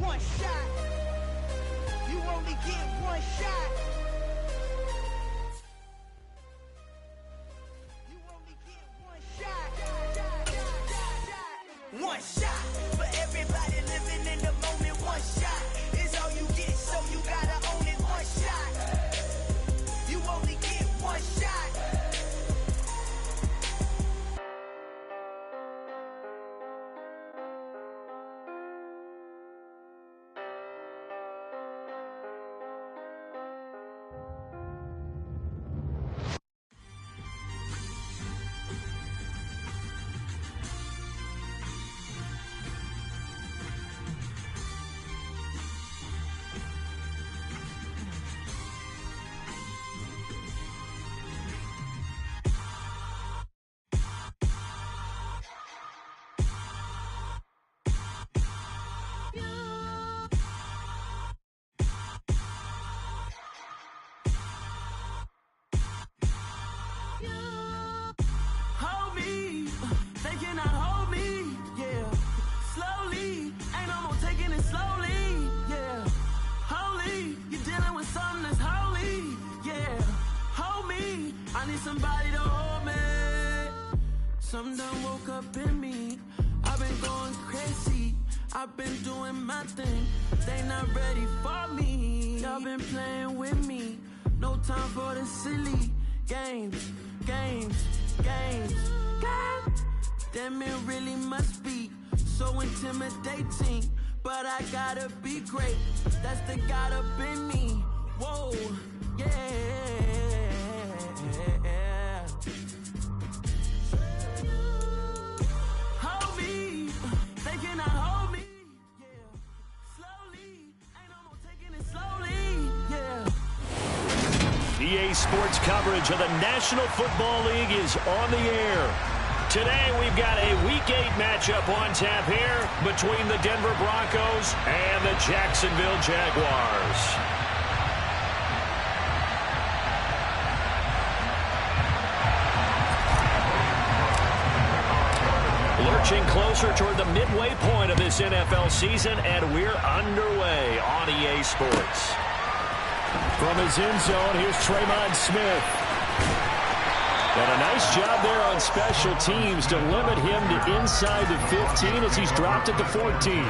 one shot. You only get one shot. You only get one shot. One shot for everybody living in the moment. One shot is all you get, so you gotta own it. One shot. You only get one shot. Hold me, they cannot hold me, yeah. Slowly, ain't no more taking it slowly, yeah. Holy, you're dealing with something that's holy, yeah. Hold me, I need somebody to hold me. Something done woke up in me. I've been going crazy, I've been doing my thing. They not ready for me. Y'all been playing with me. No time for the silly games. Damn, it really must be so intimidating. But I gotta be great. That's the God up in me. Whoa, yeah. Hold me, they cannot hold me. Yeah, slowly, ain't no more taking it slowly. Yeah. EA Sports coverage of the National Football League is on the air. Today we've got a Week 8 matchup on tap here between the Denver Broncos and the Jacksonville Jaguars. Lurching closer toward the midway point of this NFL season, and we're underway on EA Sports. From his end zone, here's Tremon Smith. And a nice job there on special teams to limit him to inside the 15 as he's dropped at the 14.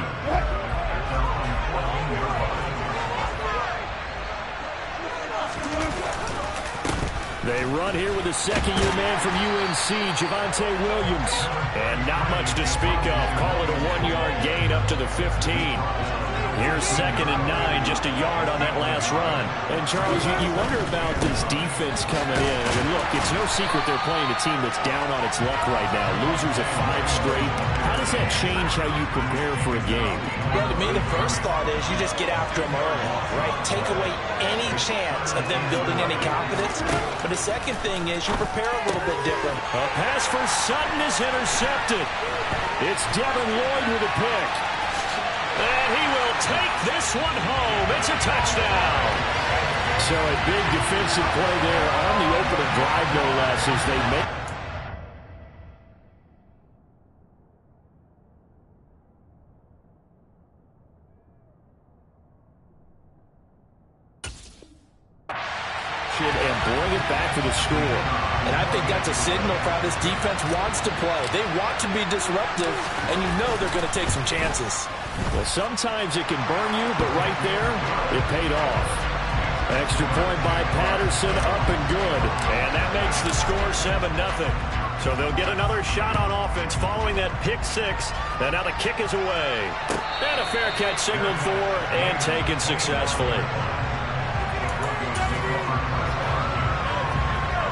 They run here with a second-year man from UNC, Javonte Williams. And not much to speak of. Call it a 1-yard gain up to the 15. Here's 2nd and 9, just a yard on that last run. And, Charles, you wonder about this defense coming in. I mean, look, it's no secret they're playing a team that's down on its luck right now. Losers of 5 straight. How does that change how you prepare for a game? Well, to me, the first thought is you just get after them early, right? Take away any chance of them building any confidence. But the second thing is you prepare a little bit different. A pass for Sutton is intercepted. It's Devin Lloyd with a pick. And he will take this one home. It's a touchdown. So a big defensive play there on the opening drive, no less, as they make. And bring it back for the score. And I think that's a signal for how this defense wants to play. They want to be disruptive, and you know they're going to take some chances. Well, sometimes it can burn you, but right there, it paid off. Extra point by Patterson, up and good. And that makes the score 7-0. So they'll get another shot on offense following that pick 6. And now the kick is away. And a fair catch signaled for and taken successfully.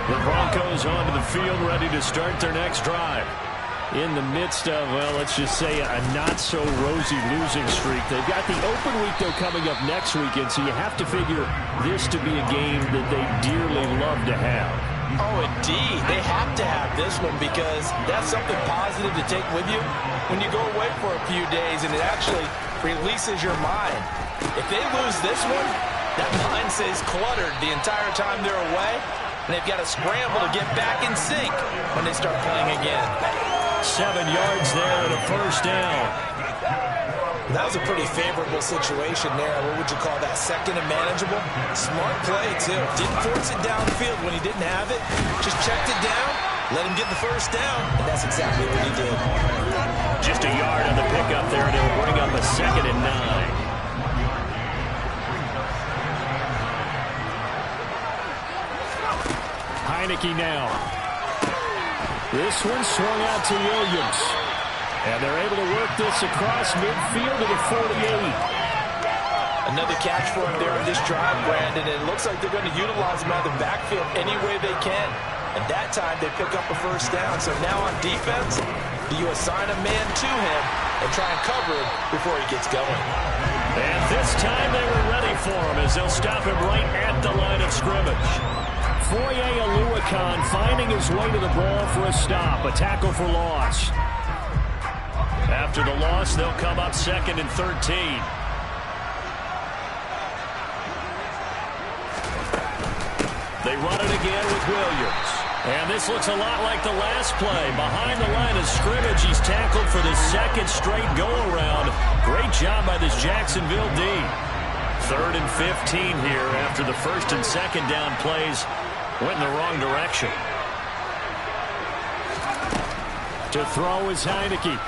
The Broncos onto the field, ready to start their next drive. In the midst of, well, let's just say a not-so-rosy losing streak. They've got the open week, though, coming up next weekend, so you have to figure this to be a game that they dearly love to have. Oh, indeed. They have to have this one because that's something positive to take with you when you go away for a few days, and it actually releases your mind. If they lose this one, that mind stays cluttered the entire time they're away, and they've got to scramble to get back in sync when they start playing again. 7 yards there and a first down. That was a pretty favorable situation there. What would you call that? Second and manageable? Smart play, too. Didn't force it downfield when he didn't have it. Just checked it down, let him get the first down, and that's exactly what he did. Just a yard on the pickup there, and it'll bring up a 2nd and 9. Heineke now. This one swung out to Williams. And they're able to work this across midfield to the 48. Another catch for him there on this drive, Brandon. And it looks like they're going to utilize him out of the backfield any way they can. And that time they pick up a first down. So now on defense, do you assign a man to him and try and cover him before he gets going? And this time they were ready for him as they'll stop him right at the line of scrimmage. Foye Oluokun finding his way to the ball for a stop. A tackle for loss. After the loss, they'll come up 2nd and 13. They run it again with Williams. And this looks a lot like the last play. Behind the line of scrimmage, he's tackled for the 2nd straight go-around. Great job by this Jacksonville D. 3rd and 15 here after the 1st and 2nd down plays went in the wrong direction. To throw is Heineke.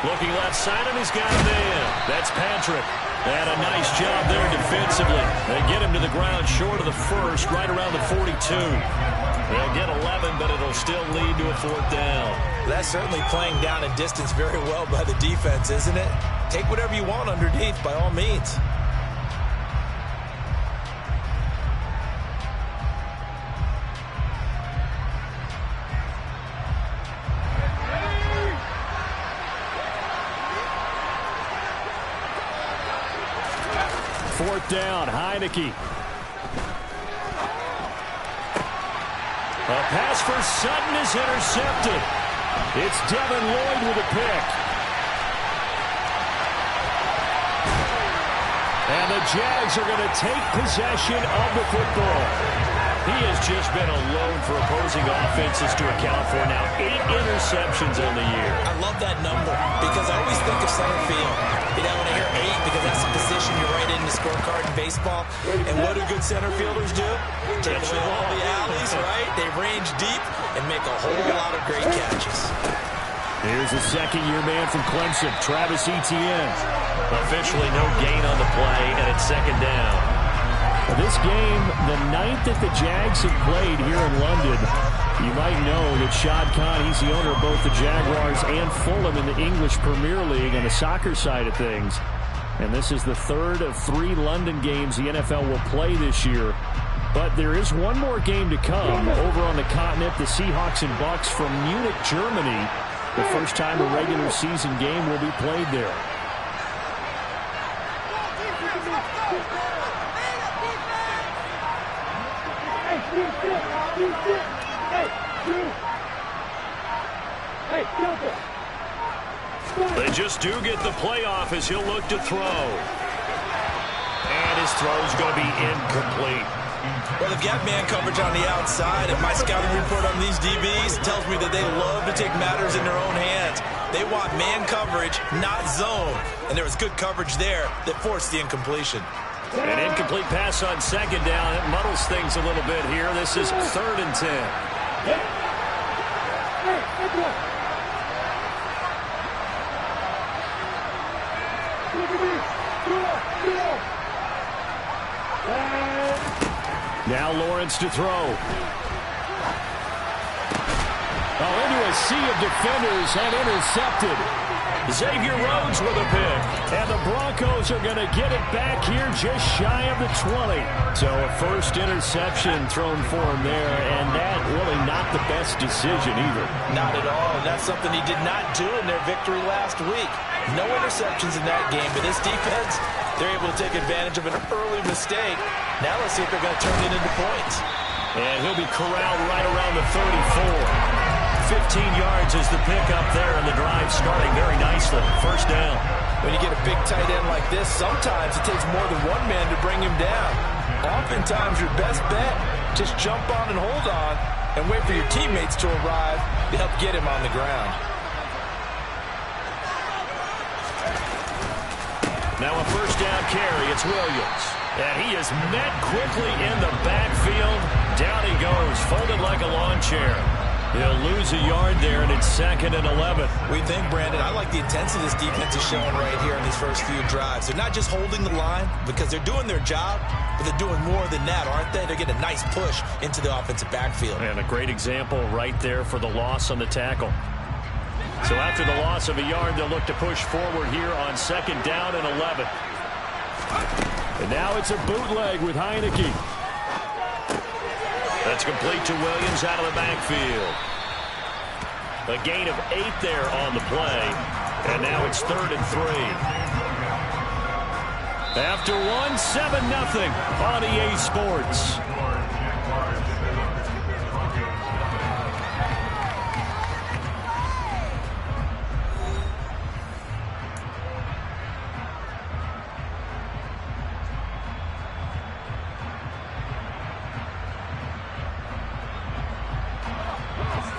Looking left side, and he's got a man. That's Patrick. And a nice job there defensively. They get him to the ground short of the 1st, right around the 42. They'll get 11, but it'll still lead to a 4th down. That's certainly playing down in distance very well by the defense, isn't it? Take whatever you want underneath, by all means. Fourth down, Heineke. A pass for Sutton is intercepted. It's Devin Lloyd with a pick. And the Jags are going to take possession of the football. He has just been a load for opposing offenses to account for now. 8 interceptions on the year. I love that number because I always think of center field. You know, when I hear 8, because that's the position you're right in the scorecard in baseball. And what do good center fielders do? Take away all the alleys, right? They range deep and make a whole lot of great catches. Here's a second-year man from Clemson, Travis Etienne. Officially no gain on the play, and it's 2nd down. This game, the 9th that the Jags have played here in London. You might know that Shad Khan, he's the owner of both the Jaguars and Fulham in the English Premier League on the soccer side of things. And this is the 3rd of 3 London games the NFL will play this year. But there is one more game to come over on the continent. The Seahawks and Bucks from Munich, Germany. The first time a regular season game will be played there. They just do get the playoff as he'll look to throw. And his throw's going to be incomplete. Well, they've got man coverage on the outside, and my scouting report on these DBs tells me that they love to take matters in their own hands. They want man coverage, not zone. And there was good coverage there that forced the incompletion. An incomplete pass on 2nd down. It muddles things a little bit here. This is 3rd and 10. Now Lawrence to throw. Into a sea of defenders and intercepted. Xavier Rhodes with a pick. And the Broncos are going to get it back here just shy of the 20. So a first interception thrown for him there, and that really not the best decision either. Not at all. That's something he did not do in their victory last week. No interceptions in that game, but this defense, they're able to take advantage of an early mistake. Now let's see if they're going to turn it into points. And he'll be corralled right around the 34. 15 yards is the pickup there, and the drive starting very nicely. First down. When you get a big tight end like this, sometimes it takes more than one man to bring him down. Oftentimes, your best bet, just jump on and hold on and wait for your teammates to arrive to help get him on the ground. Now a first down carry. It's Williams. And he is met quickly in the backfield. Down he goes, folded like a lawn chair. He'll lose a yard there, and it's 2nd and 11. We think, Brandon, I like the intensity this defense is showing right here in these first few drives. They're not just holding the line because they're doing their job, but they're doing more than that, aren't they? They're getting a nice push into the offensive backfield. And a great example right there for the loss on the tackle. So after the loss of a yard, they'll look to push forward here on 2nd down and 11. And now it's a bootleg with Heineke. That's complete to Williams out of the backfield. A gain of 8 there on the play. And now it's 3rd and 3. After 1, 7-0 on EA Sports.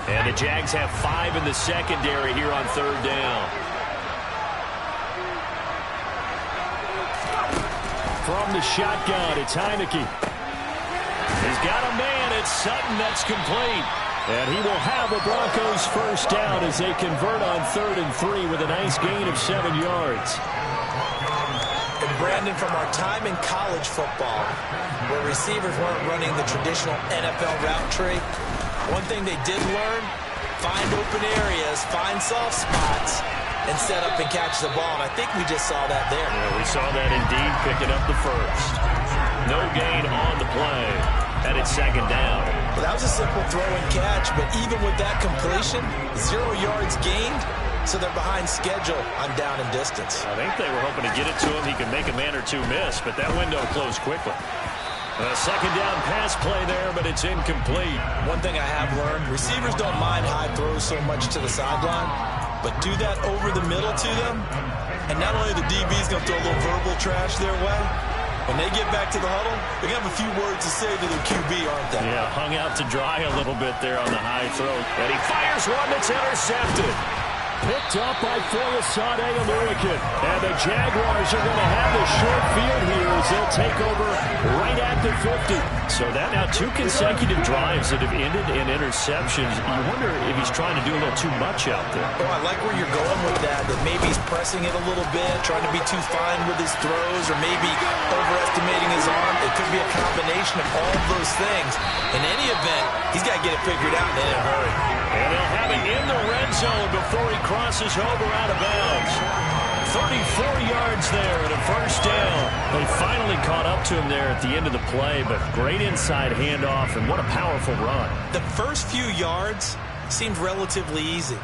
And the Jags have 5 in the secondary here on 3rd down. From the shotgun, it's Heineke. He's got a man. It's Sutton. That's complete. And he will have the Broncos first down as they convert on 3rd and 3 with a nice gain of 7 yards. And Brandon, from our time in college football, where receivers weren't running the traditional NFL route tree, one thing they did learn, find open areas, find soft spots, and set up and catch the ball. And I think we just saw that there. Yeah, we saw that indeed, picking up the first. No gain on the play. And it's 2nd down. Well, that was a simple throw and catch, but even with that completion, 0 yards gained, so they're behind schedule on down and distance. I think they were hoping to get it to him. He could make a man or two miss, but that window closed quickly. A 2nd down pass play there, but it's incomplete. One thing I have learned, receivers don't mind high throws so much to the sideline, but do that over the middle to them, and not only the DB's going to throw a little verbal trash their way, when they get back to the huddle, they're going to have a few words to say to their QB, aren't they? Yeah, hung out to dry a little bit there on the high throw. And he fires one that's intercepted. Picked up by Folasade Oluwakin. And the Jaguars are going to have the short field here as they'll take over right at the 50. So that now 2 consecutive drives that have ended in interceptions. You wonder if he's trying to do a little too much out there. Oh, I like where you're going with that maybe he's pressing it a little bit, trying to be too fine with his throws, or maybe overestimating his arm. It could be a combination of all of those things. In any event, he's got to get it figured out in a hurry. And he'll have it in the red zone before he crosses over out of bounds. 34 yards there and a first down. They finally caught up to him there at the end of the play, but great inside handoff, and what a powerful run. The first few yards seemed relatively easy.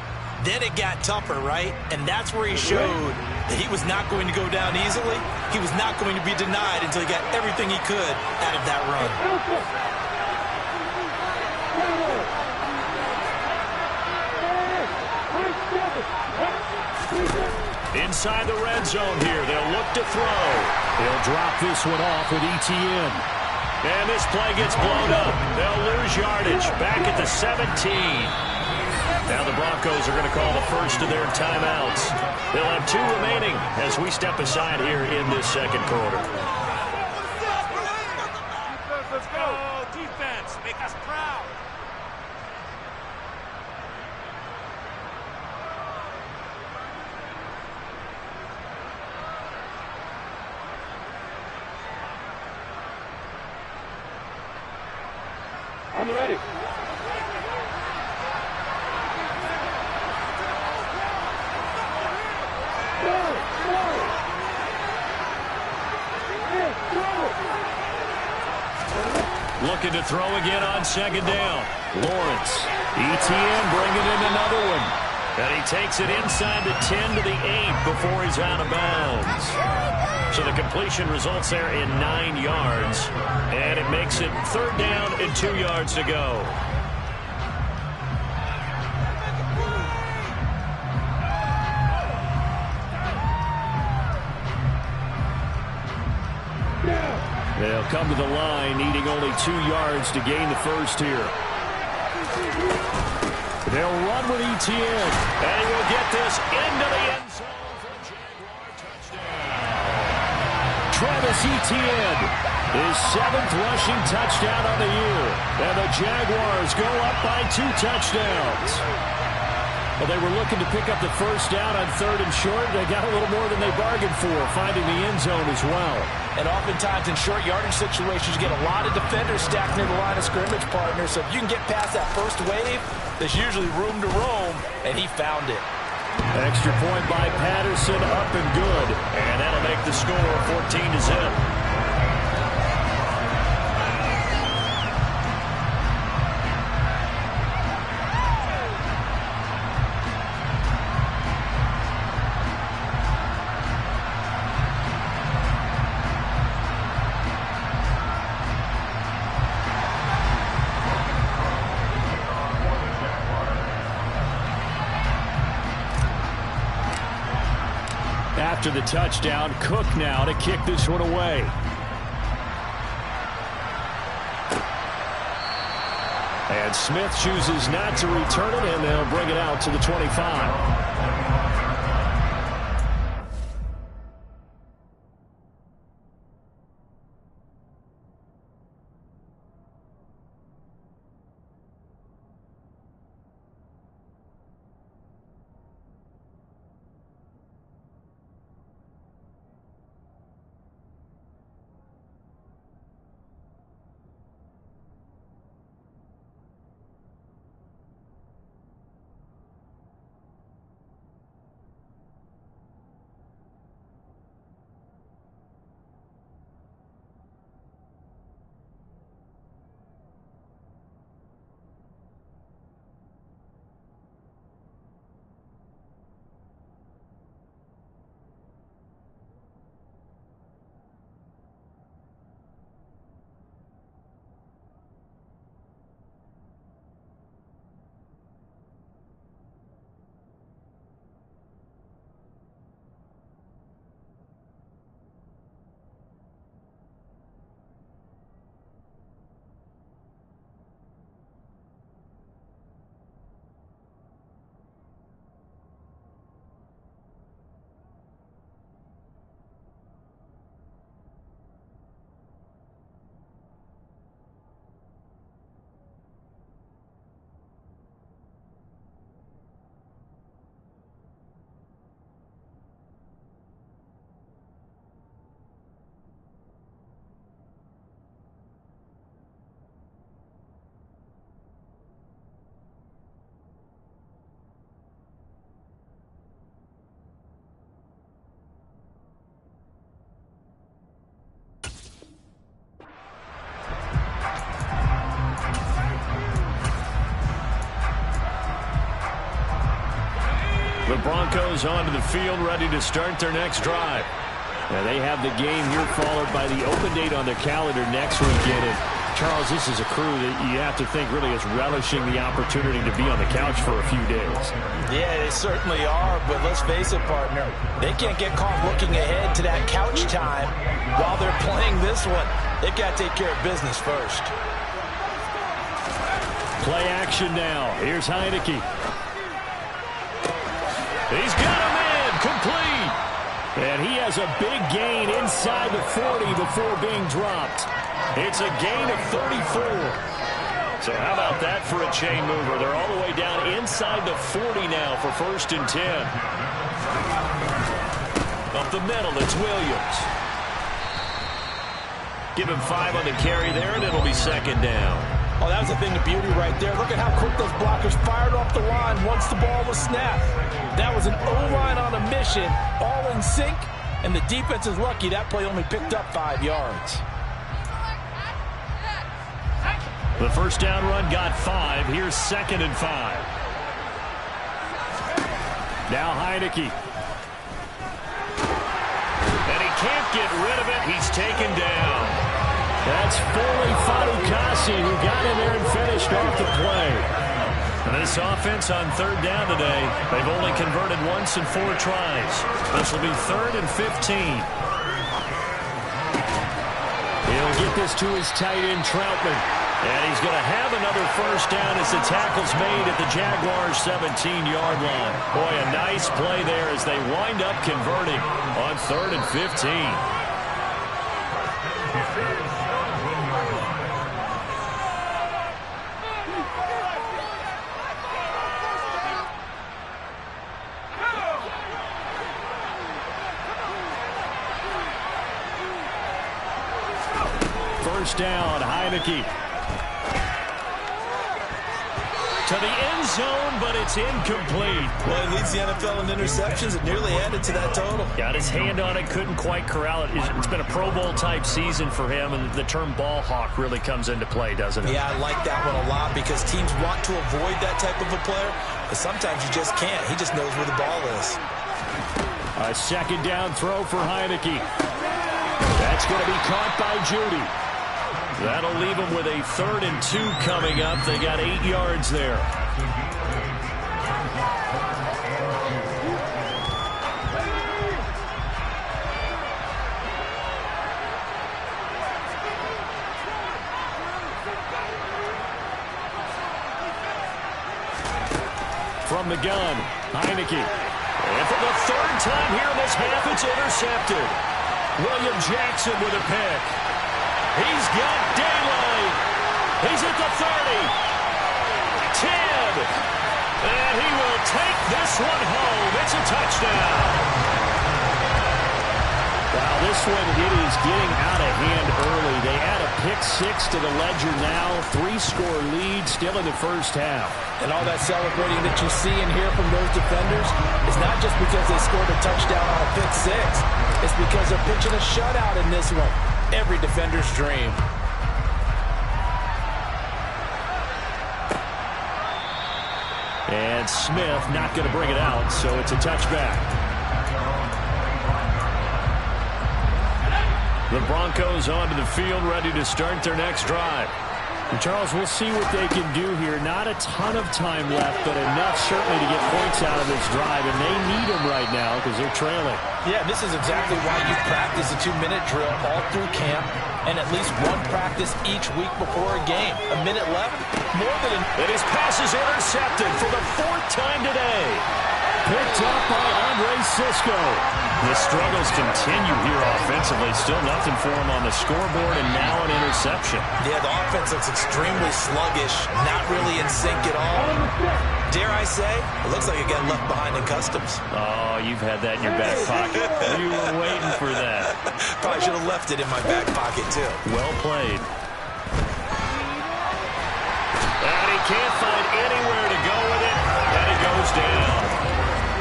Then it got tougher, right? And that's where he showed that he was not going to go down easily. He was not going to be denied until he got everything he could out of that run. Inside the red zone here, they'll look to throw. They'll drop this one off with Etienne. And this play gets blown up. They'll lose yardage back at the 17. Now the Broncos are going to call the first of their timeouts. They'll have 2 remaining as we step aside here in this 2nd quarter. Let's go. Defense, make us proud. I'm ready. Looking to throw again on 2nd down. Lawrence. Etienne bringing in another one. And he takes it inside the 10 to the 8 before he's out of bounds. So the completion results there in 9 yards. And it makes it 3rd down and 2 yards to go. They'll come to the line, needing only 2 yards to gain the first here. They'll run with Etienne, and he will get this into the end zone for a Jaguar touchdown. Travis Etienne, his 7th rushing touchdown on the year. And the Jaguars go up by 2 touchdowns. Well, they were looking to pick up the first down on 3rd and short. They got a little more than they bargained for, finding the end zone as well. And oftentimes in short yardage situations, you get a lot of defenders stacked near the line of scrimmage, partner. So if you can get past that first wave, there's usually room to roam, and he found it. Extra point by Patterson, up and good. And that'll make the score 14-0. After the touchdown, Cook now to kick this one away. And Smith chooses not to return it, and they'll bring it out to the 25. The Broncos onto the field, ready to start their next drive. Now they have the game here followed by the open date on their calendar next weekend. And Charles, this is a crew that you have to think really is relishing the opportunity to be on the couch for a few days. Yeah, they certainly are, but let's face it, partner. They can't get caught looking ahead to that couch time while they're playing this one. They've got to take care of business first. Play action now. Here's Heineke. He's got him in, complete. And he has a big gain inside the 40 before being dropped. It's a gain of 34. So how about that for a chain mover? They're all the way down inside the 40 now for 1st and 10. Up the middle, it's Williams. Give him 5 on the carry there, and it'll be 2nd down. Oh, that was a thing of beauty right there. Look at how quick those blockers fired off the line once the ball was snapped. That was an O-line on a mission, all in sync, and the defense is lucky that play only picked up 5 yards. The first down run got 5. Here's 2nd and 5. Now Heineke. And he can't get rid of it. He's taken down. That's Foley Fatukasi who got in there and finished off the play. And this offense on 3rd down today, they've only converted once in 4 tries. This will be 3rd and 15. He'll get this to his tight end, Troutman. And he's going to have another first down as the tackle's made at the Jaguars' 17-yard line. Boy, a nice play there as they wind up converting on 3rd and 15. First down, Heineke. To the end zone, but it's incomplete. Well, he leads the NFL in interceptions. It nearly added to that total. Got his hand on it, couldn't quite corral it. It's been a Pro Bowl-type season for him, and the term ball hawk really comes into play, doesn't it? Yeah, I like that one a lot because teams want to avoid that type of a player, but sometimes you just can't. He just knows where the ball is. A second down throw for Heineke. That's going to be caught by Judy. That'll leave them with a 3rd and 2 coming up. They got 8 yards there. From the gun, Heineke. And for the 3rd time here in this half, it's intercepted. William Jackson with a pick. He's got daylight. He's at the 30. 10. And he will take this one home. It's a touchdown. Wow, this one, it is getting out of hand early. They add a pick 6 to the ledger now. 3-score lead still in the first half. And all that celebrating that you see and hear from those defenders is not just because they scored a touchdown on a pick 6. It's because they're pitching a shutout in this one. Every defender's dream. And Smith not going to bring it out, so it's a touchback. The Broncos onto the field, ready to start their next drive. And Charles, we'll see what they can do here. Not a ton of time left, but enough certainly to get points out of this drive, and they need them right now because they're trailing. Yeah, this is exactly why you practice a 2-minute drill all through camp and at least one practice each week before a game. A minute left, more than And his pass is intercepted for the 4th time today. Picked up by Andre Cisco. The struggles continue here offensively. Still nothing for him on the scoreboard, and now an interception. Yeah, the offense looks extremely sluggish, not really in sync at all. Dare I say, it looks like it got left behind in customs. Oh, you've had that in your back pocket. You were waiting for that. Probably should have left it in my back pocket, too. Well played. And he can't find anywhere to go with it, and he goes down.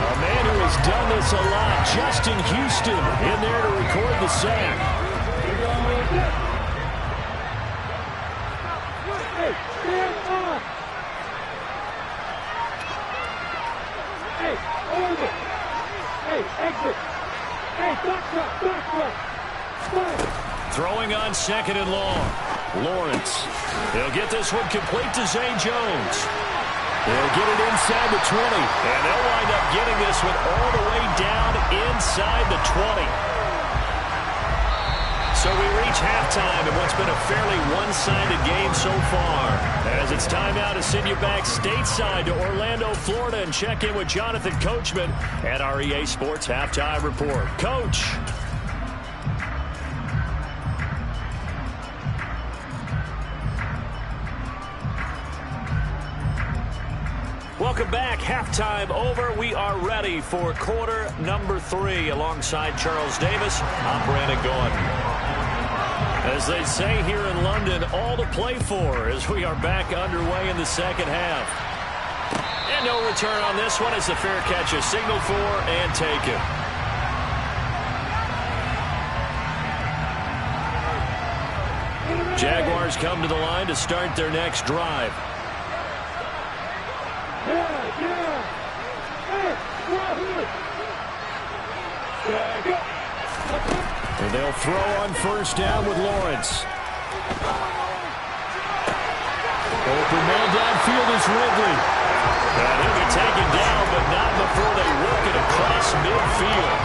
A man who has done this a lot, Justin Houston, in there to record the sack. Throwing on 2nd and long. Lawrence. He'll get this one complete to Zay Jones. They'll get it inside the 20, and they'll wind up getting this one all the way down inside the 20. So we reach halftime in what's been a fairly one-sided game so far. As it's time now to send you back stateside to Orlando, Florida, and check in with Jonathan Coachman at our EA Sports Halftime Report. Coach. Welcome back. Halftime over. We are ready for quarter number 3. Alongside Charles Davis, I'm Brandon Gaudin. As they say here in London, all to play for as we are back underway in the second half. And no return on this one as the fair catch is signaled for and taken. Jaguars come to the line to start their next drive. And they'll throw on first down with Lawrence. Open man downfield is Ridley. And he'll be taken down, but not before they work it across midfield.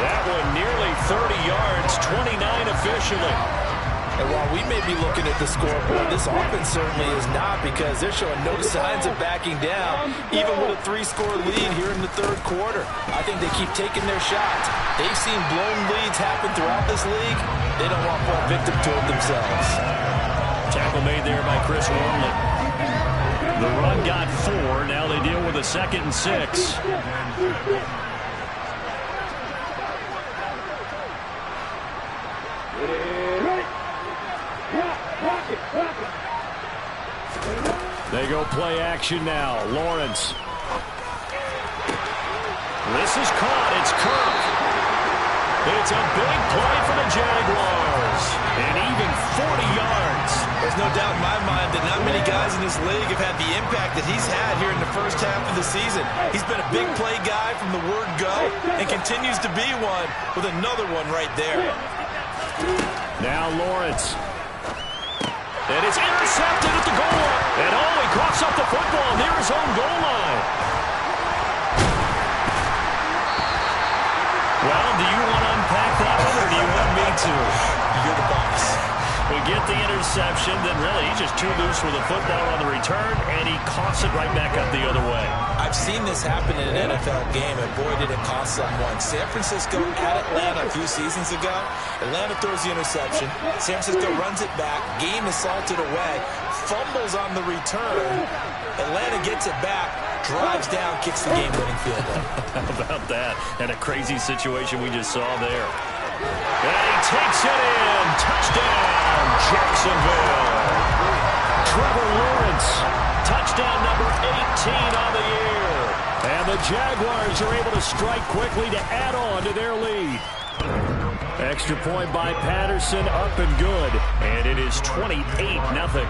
That one nearly 30 yards, 29 officially. And while we may be looking at the scoreboard, this offense certainly is not, because they're showing no signs of backing down, even with a 3-score lead here in the third quarter. I think they keep taking their shots. They've seen blown leads happen throughout this league. They don't want to fall victim to it themselves. Tackle made there by Chris Wormley. The run got 4. Now they deal with a 2nd and 6. They go play action now. Lawrence. This is caught. It's Kirk. It's a big play for the Jaguars. And even 40 yards. There's no doubt in my mind that not many guys in this league have had the impact that he's had here in the first half of the season. He's been a big play guy from the word go and continues to be one with another one right there. Now Lawrence. And it's intercepted at the goal line. And he coughs up the football near his own goal line. Well, do you want to unpack that one, or do you want me to? You're the boss. We get the interception, then really he's just too loose with the football on the return, and he coughs it right back up the other way. I've seen this happen in an NFL game, and boy, did it cost someone. San Francisco at Atlanta a few seasons ago. Atlanta throws the interception. San Francisco runs it back. Game is salted away. Fumbles on the return. Atlanta gets it back. Drives down, kicks the game-winning field goal. How about that? And a crazy situation we just saw there. And he takes it in. Touchdown, Jacksonville. Trevor Lawrence. Touchdown number 18 on the year. And the Jaguars are able to strike quickly to add on to their lead. Extra point by Patterson, up and good. And it is 28-0.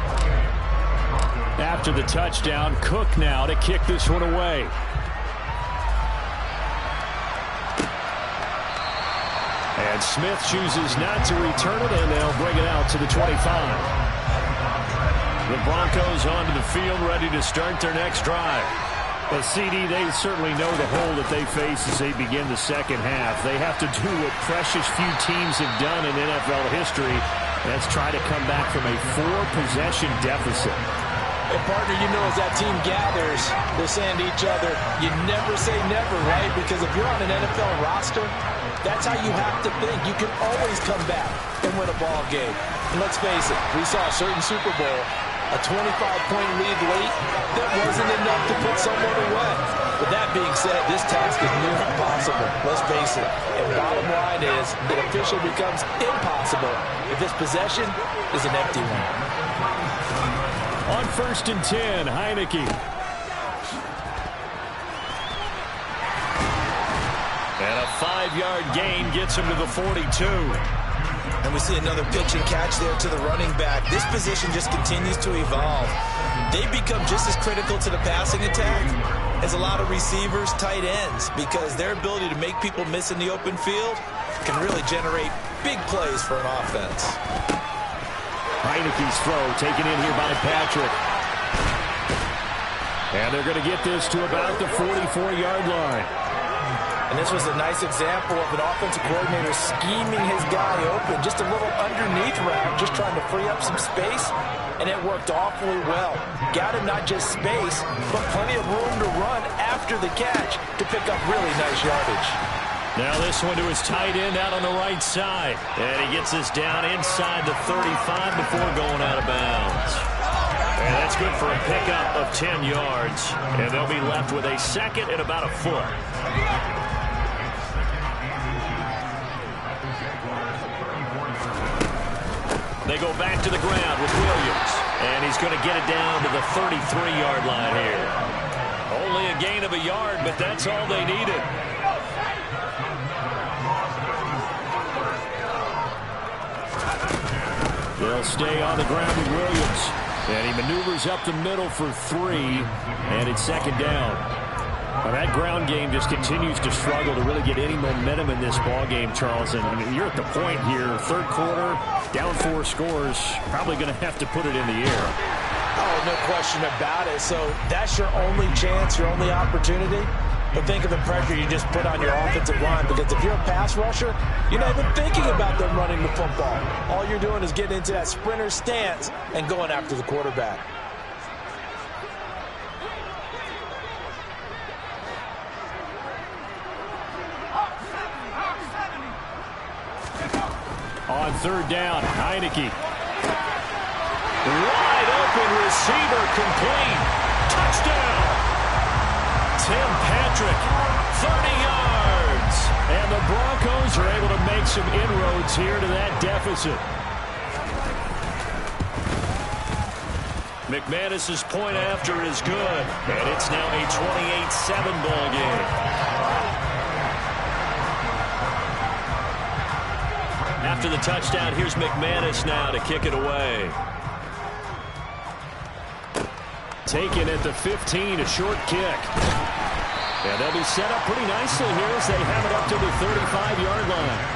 After the touchdown, Cook now to kick this one away. And Smith chooses not to return it, and they'll bring it out to the 25. The Broncos onto the field, ready to start their next drive. Well, CD, they certainly know the hole that they face as they begin the second half. They have to do what precious few teams have done in NFL history. That's try to come back from a 4-possession deficit. And partner, you know, as that team gathers, they're saying to each other, you never say never, right? Because if you're on an NFL roster, that's how you have to think. You can always come back and win a ball game. And let's face it, we saw a certain Super Bowl, a 25-point lead late, that wasn't enough to put someone away. With that being said, this task is near impossible. Let's face it. And bottom line is, it officially becomes impossible if this possession is an empty one. On 1st and 10, Heineke. And a 5-yard gain gets him to the 42. And we see another pitch and catch there to the running back. This position just continues to evolve. They become just as critical to the passing attack as a lot of receivers, tight ends, because their ability to make people miss in the open field can really generate big plays for an offense. Heineke's throw taken in here by Patrick. And they're going to get this to about the 44-yard line. And this was a nice example of an offensive coordinator scheming his guy open. Just a little underneath route, just trying to free up some space, and it worked awfully well. Got him not just space, but plenty of room to run after the catch to pick up really nice yardage. Now this one to his tight end out on the right side. And he gets this down inside the 35 before going out of bounds. And that's good for a pickup of 10 yards. And they'll be left with a 2nd and about a foot. They go back to the ground with Williams. And he's going to get it down to the 33-yard line here. Only a gain of a yard, but that's all they needed. They'll stay on the ground with Williams. And he maneuvers up the middle for 3. And it's 2nd down. Now that ground game just continues to struggle to really get any momentum in this ball game, Charles. And you're at the point here, 3rd quarter, down 4 scores, probably going to have to put it in the air. Oh, no question about it. So that's your only chance, your only opportunity. but think of the pressure you just put on your offensive line, because if you're a pass rusher, you're not even thinking about them running the football. All you're doing is getting into that sprinter stance and going after the quarterback. On third down, Heineke. Wide open receiver, complete. Touchdown. Tim Patrick, 30 yards. And the Broncos are able to make some inroads here to that deficit. McManus's point after is good. And it's now a 28-7 ball game. After the touchdown, here's McManus now to kick it away. Taken at the 15, a short kick. And they'll be set up pretty nicely here as they have it up to the 35-yard line.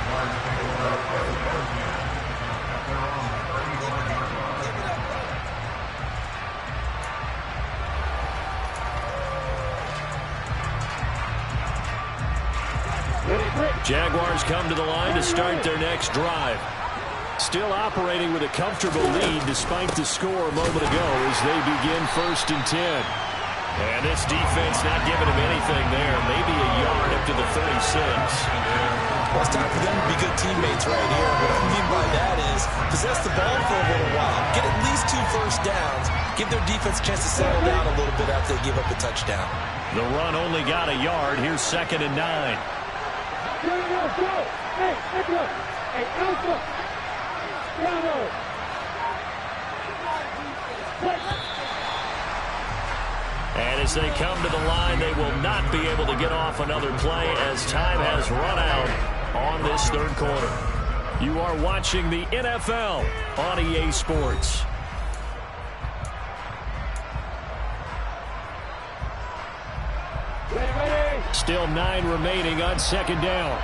Jaguars come to the line to start their next drive. Still operating with a comfortable lead despite the score a moment ago as they begin 1st and 10. And this defense not giving them anything there. Maybe a yard up to the 36. Well, it's time for them to be good teammates right here. What I mean by that is possess the ball for a little while. Get at least 2 first downs. Give their defense a chance to settle down a little bit after they give up a touchdown. The run only got a yard. Here's 2nd and 9. And as they come to the line, they will not be able to get off another play as time has run out on this 3rd quarter. You are watching the NFL on EA Sports. Still 9 remaining on 2nd down.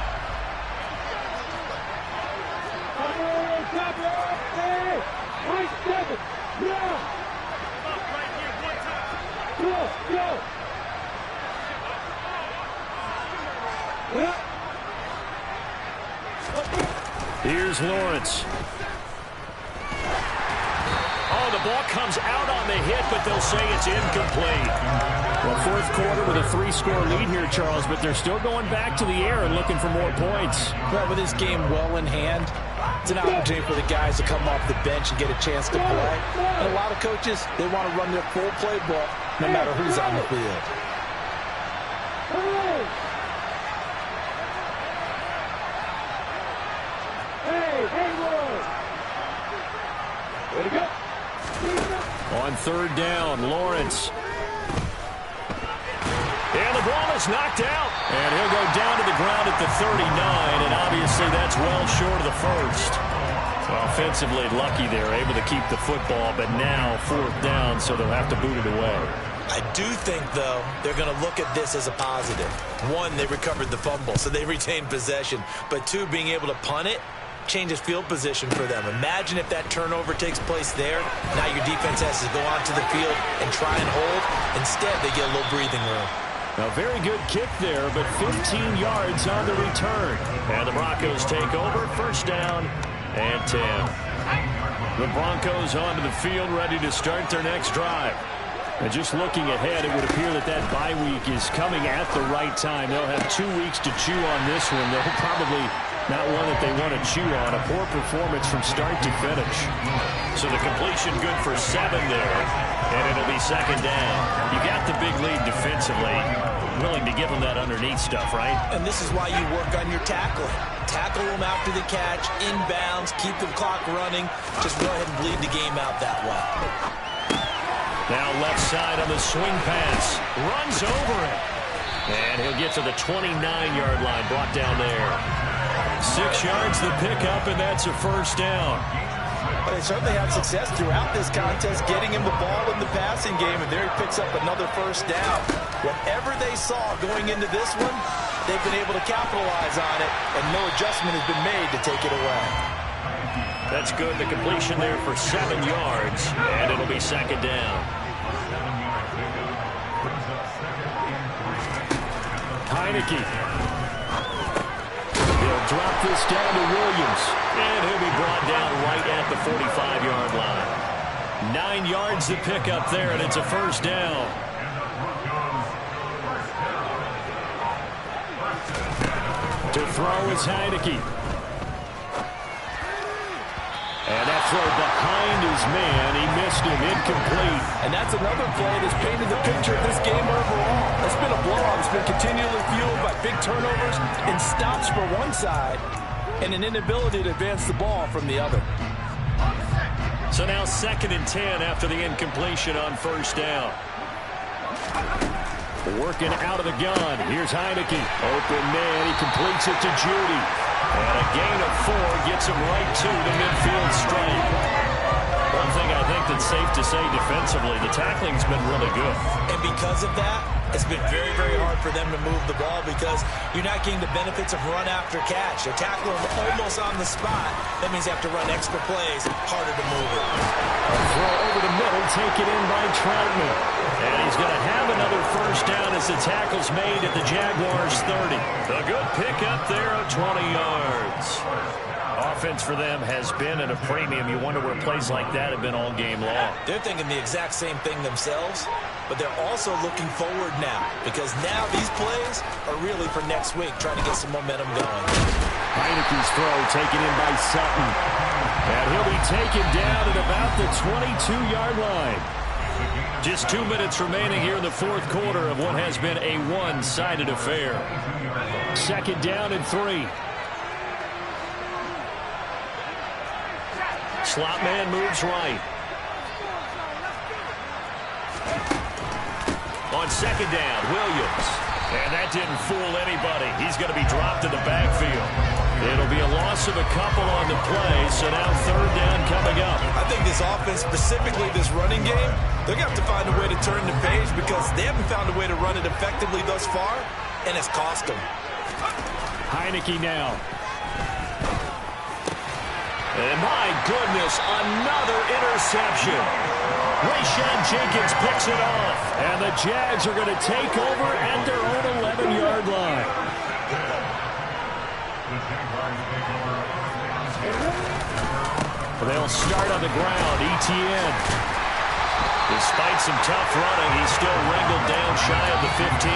Here's Lawrence. Oh, the ball comes out on the hit, but they'll say it's incomplete. Well, 4th quarter with a 3-score lead here, Charles, but they're still going back to the air and looking for more points. Well, with this game well in hand, it's an opportunity for the guys to come off the bench and get a chance to play. And a lot of coaches, they want to run their full playbook no matter who's on the field. On 3rd down, Lawrence. And the ball is knocked out. And he'll go down to the ground at the 39, and obviously that's well short of the 1st. Well, offensively lucky they're able to keep the football, but now 4th down, so they'll have to boot it away. I do think, though, they're going to look at this as a positive. 1, they recovered the fumble, so they retained possession. But 2, being able to punt it changes field position for them. Imagine if that turnover takes place there. Now your defense has to go onto the field and try and hold. Instead, they get a little breathing room. A very good kick there, but 15 yards on the return. And the Broncos take over, 1st down and 10. The Broncos onto the field, ready to start their next drive. And just looking ahead, it would appear that that bye week is coming at the right time. They'll have 2 weeks to chew on this one. They'll probably not one that they want to chew on. A poor performance from start to finish. So the completion good for 7 there. And it'll be 2nd down. You got the big lead defensively. Willing to give them that underneath stuff, right? And this is why you work on your tackling. Tackle them after the catch, inbounds, keep the clock running. Just go ahead and bleed the game out that way. Now left side on the swing pass. Runs over it. And he'll get to the 29-yard line, brought down there. 6 yards the pickup, and that's a 1st down. But they certainly had success throughout this contest, getting him the ball in the passing game, and there he picks up another 1st down. Whatever they saw going into this one, they've been able to capitalize on it, and no adjustment has been made to take it away. That's good. The completion there for 7 yards, and it'll be 2nd down. Heineke. He'll drop this down to Williams. And he'll be brought down right at the 45-yard line. 9 yards to pick up there, and it's a first down. To throw is Heineke. And that throw behind his man. He missed him, incomplete. And that's another play that's painted the picture of this game overall. It's been a blowout. It's been continually fueled by big turnovers and stops for one side and an inability to advance the ball from the other. So now 2nd and 10 after the incompletion on first down. Working out of the gun. Here's Heineke. Open man. He completes it to Judy. And a gain of 4 gets him right to the midfield stripe. One thing I think that's safe to say defensively, the tackling's been really good. And because of that, it's been very, very hard for them to move the ball because you're not getting the benefits of run after catch. They're tackling almost on the spot. That means you have to run extra plays, harder to move it. A throw over the middle, taken in by Troutman. And he's going to have another first down as the tackle's made at the Jaguars' 30. A good pickup there of 20 yards. Offense for them has been at a premium. You wonder where plays like that have been all game long. They're thinking the exact same thing themselves, but they're also looking forward now because now these plays are really for next week, trying to get some momentum going. Heineke's throw taken in by Sutton. And he'll be taken down at about the 22-yard line. Just 2 minutes remaining here in the fourth quarter of what has been a one-sided affair. 2nd down and 3. Slot man moves right. On 2nd down, Williams. And that didn't fool anybody. He's going to be dropped in the backfield. It'll be a loss of a couple on the play, so now 3rd down coming up. I think this offense, specifically this running game, they're going to have to find a way to turn the page because they haven't found a way to run it effectively thus far, and it's cost them. Heineke now. And my goodness, another interception. Rayshawn Jenkins picks it off. And the Jags are going to take over at their own 11-yard line. They'll start on the ground. Etienne. Despite some tough running, he's still wrangled down shy of the 15.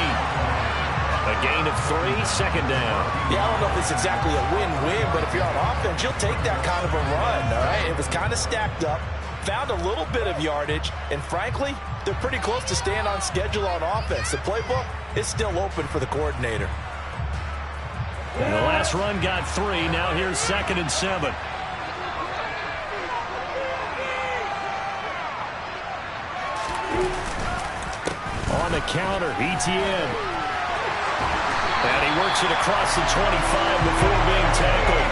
A gain of 3, 2nd down. Yeah, I don't know if it's exactly a win-win, but if you're on offense, you'll take that kind of a run, all right? It was kind of stacked up, found a little bit of yardage, and frankly, they're pretty close to staying on schedule on offense. The playbook is still open for the coordinator. And the last run got 3. Now here's 2nd and 7. On the counter, Etienne. And he works it across the 25 before being tackled.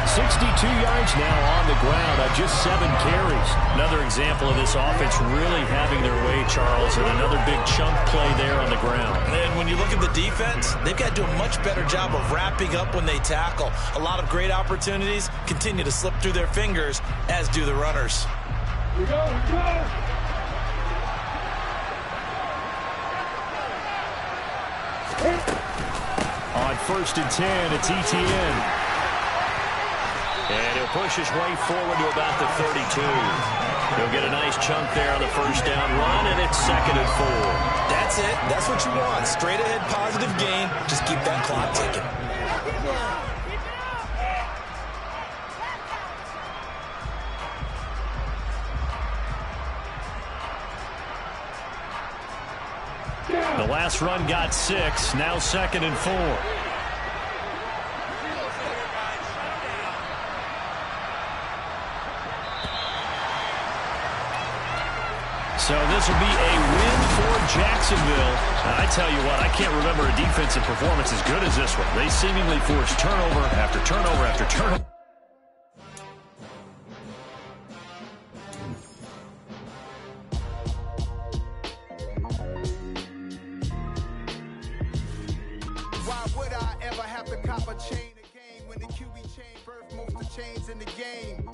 62 yards now on the ground on just 7 carries. Another example of this offense really having their way, Charles, and another big chunk play there on the ground. And when you look at the defense, they've got to do a much better job of wrapping up when they tackle. A lot of great opportunities continue to slip through their fingers, as do the runners. Here we go, here we go. On 1st and 10, it's Etienne. And he'll push his way forward to about the 32. He'll get a nice chunk there on the first down run, and it's 2nd and 4. That's it. That's what you want. Straight ahead positive gain. Just keep that clock ticking. The last run got 6. Now 2nd and 4. So this will be a win for Jacksonville. And I tell you what, I can't remember a defensive performance as good as this one. They seemingly forced turnover after turnover after turnover. Why would I ever have to cop a chain a game when the QB chain birth most of chains in the game?